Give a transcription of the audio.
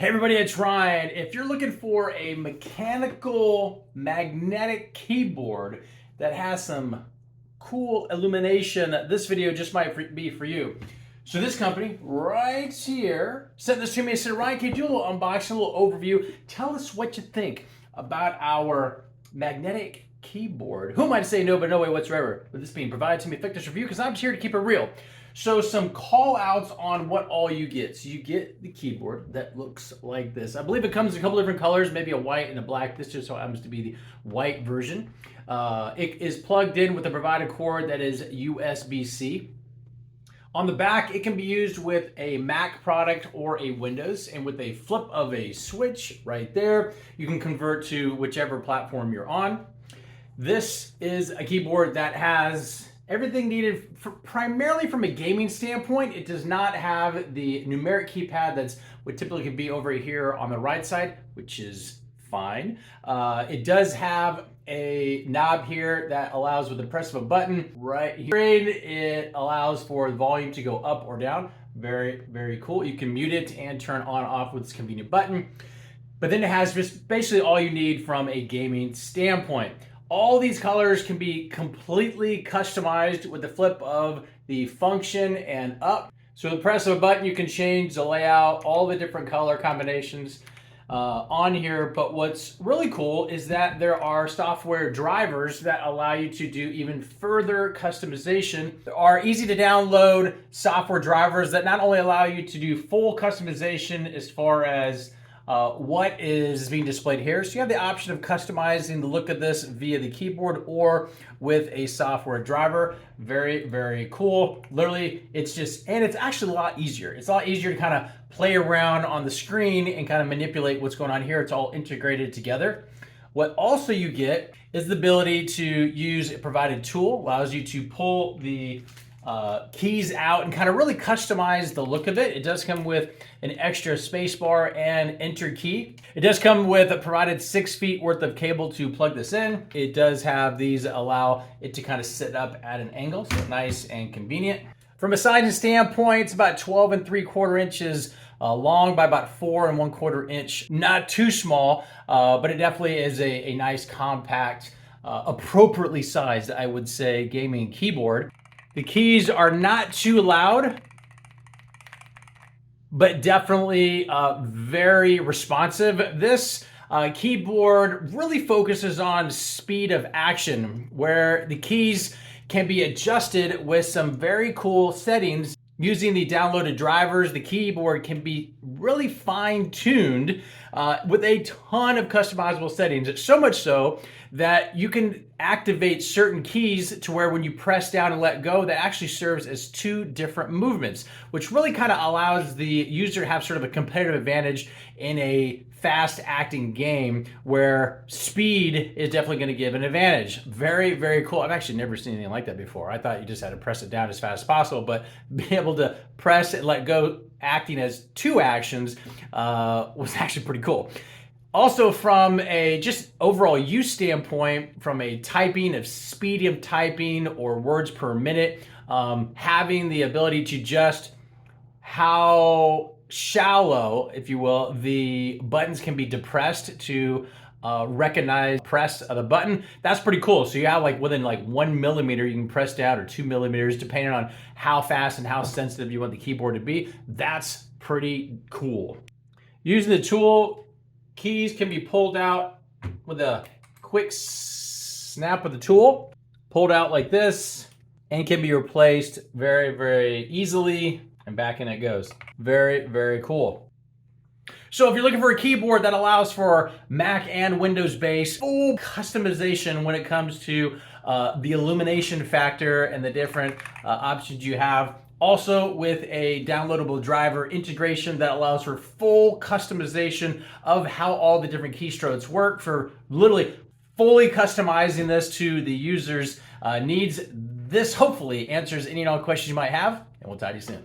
Hey everybody, it's Ryan. If you're looking for a mechanical magnetic keyboard that has some cool illumination, this video just might be for you. So this company right here sent this to me and said, Ryan, can you do a little unboxing, a little overview? Tell us what you think about our magnetic keyboard. Who am I to say no, but no way whatsoever with this being provided to me? Click this review because I'm just here to keep it real. So some call outs on what all you get. So you get the keyboard that looks like this. I believe it comes in a couple different colors, maybe a white and a black. This just so happens to be the white version. It is plugged in with a provided cord that is USB-C. On the back, it can be used with a Mac product or a Windows, and with a flip of a switch right there, you can convert to whichever platform you're on. This is a keyboard that has everything needed primarily from a gaming standpoint. It does not have the numeric keypad that's what typically could be over here on the right side, which is fine. It does have a knob here that allows with the press of a button right here. It allows for the volume to go up or down. Very, very cool. You can mute it and turn on off with this convenient button. But then it has just basically all you need from a gaming standpoint. All these colors can be completely customized with the flip of the function and up. So with the press of a button, you can change the layout, all the different color combinations on here. But what's really cool is that there are software drivers that allow you to do even further customization. There are easy to download software drivers that not only allow you to do full customization as far as what is being displayed here. So you have the option of customizing the look of this via the keyboard or with a software driver. Very, very cool. Literally, it's actually a lot easier. It's a lot easier to kind of play around on the screen and kind of manipulate what's going on here. It's all integrated together. What also you get is the ability to use a provided tool. Allows you to pull the keys out and kind of really customize the look of it. It does come with an extra space bar and enter key. It does come with a provided 6 feet worth of cable to plug this in. It does have these that allow it to kind of sit up at an angle, so nice and convenient. From a sizing standpoint, it's about 12 3/4 inches long by about 4 1/4 inch. Not too small, but it definitely is a nice compact, appropriately sized, I would say, gaming keyboard. The keys are not too loud, but definitely very responsive. This keyboard really focuses on speed of action, where the keys can be adjusted with some very cool settings. Using the downloaded drivers, the keyboard can be really fine-tuned with a ton of customizable settings. It's so much so that you can activate certain keys to where when you press down and let go, that actually serves as 2 different movements, which really kind of allows the user to have sort of a competitive advantage in a fast-acting game where speed is definitely going to give an advantage. Very, very cool. I've actually never seen anything like that before. I thought you just had to press it down as fast as possible, but being able to press and let go, acting as 2 actions, was actually pretty cool. Also, from a just overall use standpoint, from a typing of speed of typing or words per minute, having the ability to just how shallow, if you will, the buttons can be depressed to recognize press of the button. That's pretty cool. So you have like within like 1 millimeter, you can press down, or 2 millimeters, depending on how fast and how sensitive you want the keyboard to be. That's pretty cool. Using the tool, keys can be pulled out with a quick snap of the tool, pulled out like this, and can be replaced very, very easily, and back in it goes. Very, very cool. So if you're looking for a keyboard that allows for Mac and Windows-based full customization when it comes to the illumination factor and the different options you have, also with a downloadable driver integration that allows for full customization of how all the different keystrokes work, for literally fully customizing this to the user's needs. This hopefully answers any and all questions you might have, and we'll talk to you soon.